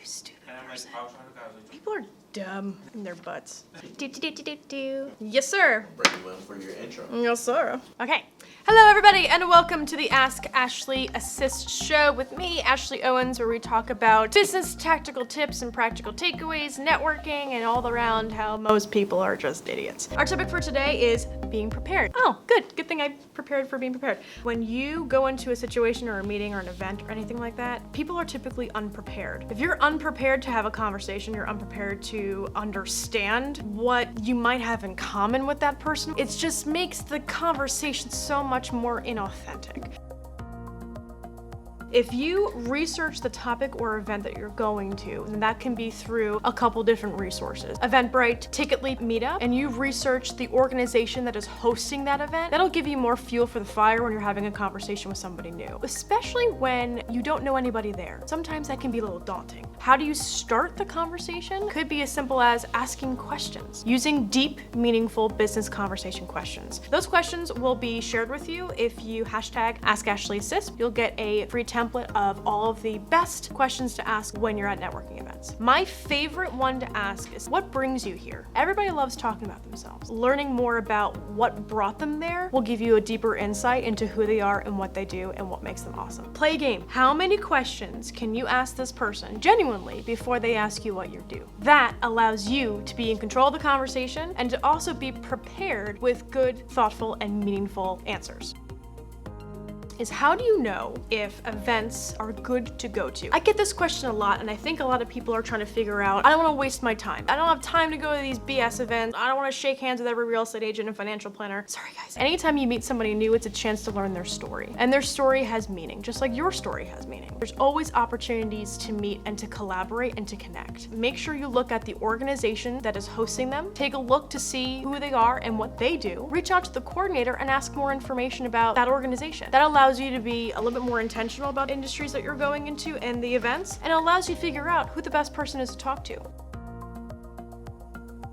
You stupid person. People are dumb in their butts. Yes, sir. Bring you in for your intro. Yes, sir. Okay. Hello, everybody, and welcome to the Ask Ashley Assist show with me, Ashley Owens, where we talk about business tactical tips and practical takeaways, networking, and all around how most people are just idiots. Our topic for today is being prepared. Oh, good. Good thing I prepared for being prepared. When you go into a situation or a meeting or an event or anything like that, people are typically unprepared. If you're unprepared to have a conversation, you're unprepared to understand what you might have in common with that person, it just makes the conversation so much more inauthentic. If you research the topic or event that you're going to, and that can be through a couple different resources, Eventbrite, Ticketly, Meetup, and you research the organization that is hosting that event, that'll give you more fuel for the fire when you're having a conversation with somebody new, especially when you don't know anybody there. Sometimes that can be a little daunting. How do you start the conversation? Could be as simple as asking questions, using deep, meaningful business conversation questions. Those questions will be shared with you if you hashtag AskAshleyAssist. You'll get a free template of all of the best questions to ask when you're at networking events. My favorite one to ask is, what brings you here? Everybody loves talking about themselves. Learning more about what brought them there will give you a deeper insight into who they are and what they do and what makes them awesome. Play a game. How many questions can you ask this person genuinely before they ask you what you do? That allows you to be in control of the conversation and to also be prepared with good, thoughtful, and meaningful answers. Is how do you know if events are good to go to? I get this question a lot, and I think a lot of people are trying to figure out, I don't want to waste my time. I don't have time to go to these BS events. I don't want to shake hands with every real estate agent and financial planner. Sorry, guys. Anytime you meet somebody new, it's a chance to learn their story. And their story has meaning, just like your story has meaning. There's always opportunities to meet and to collaborate and to connect. Make sure you look at the organization that is hosting them. Take a look to see who they are and what they do. Reach out to the coordinator and ask more information about that organization. That allows you to be a little bit more intentional about industries that you're going into and the events, and it allows you to figure out who the best person is to talk to.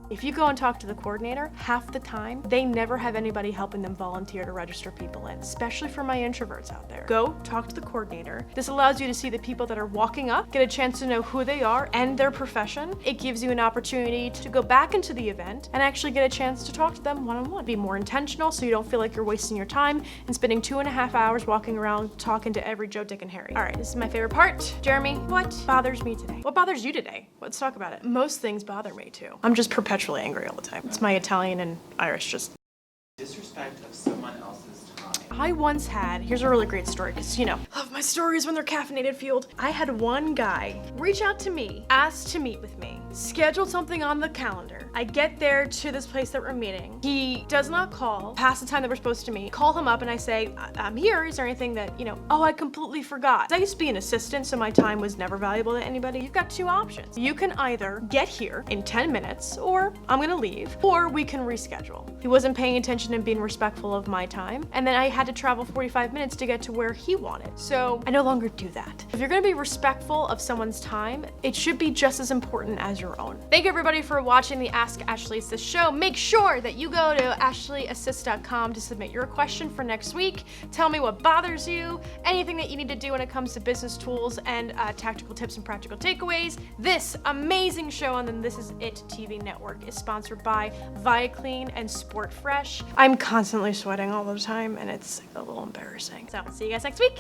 If you go and talk to the coordinator, half the time, they never have anybody helping them volunteer to register people in, especially for my introverts out there. Go talk to the coordinator. This allows you to see the people that are walking up, get a chance to know who they are and their profession. It gives you an opportunity to go back into the event and actually get a chance to talk to them one-on-one. Be more intentional so you don't feel like you're wasting your time and spending 2.5 hours walking around talking to every Joe, Dick, and Harry. All right, this is my favorite part. Jeremy, what bothers me today? What bothers you today? Let's talk about it. Most things bother me too. I'm just perpetually angry all the time. It's my Italian and Irish just. Disrespect of someone else's time. I once had, here's a really great story, because love my stories when they're caffeinated fueled. I had one guy reach out to me, ask to meet with me, scheduled something on the calendar. I get there to this place that we're meeting. He does not call past the time that we're supposed to meet. Call him up and I say, I'm here. Is there anything that, oh, I completely forgot. I used to be an assistant, so my time was never valuable to anybody. You've got two options. You can either get here in 10 minutes, or I'm gonna leave, or we can reschedule. He wasn't paying attention and being respectful of my time, and then I had to travel 45 minutes to get to where he wanted. So I no longer do that. If you're gonna be respectful of someone's time, it should be just as important as your own. Thank you everybody for watching the Ask Ashley Assist show. Make sure that you go to ashley.assist.com to submit your question for next week. Tell me what bothers you, anything that you need to do when it comes to business tools and tactical tips and practical takeaways. This amazing show on the This Is It TV network is sponsored by ViaClean and Sport Fresh. I'm constantly sweating all the time and it's a little embarrassing. So see you guys next week.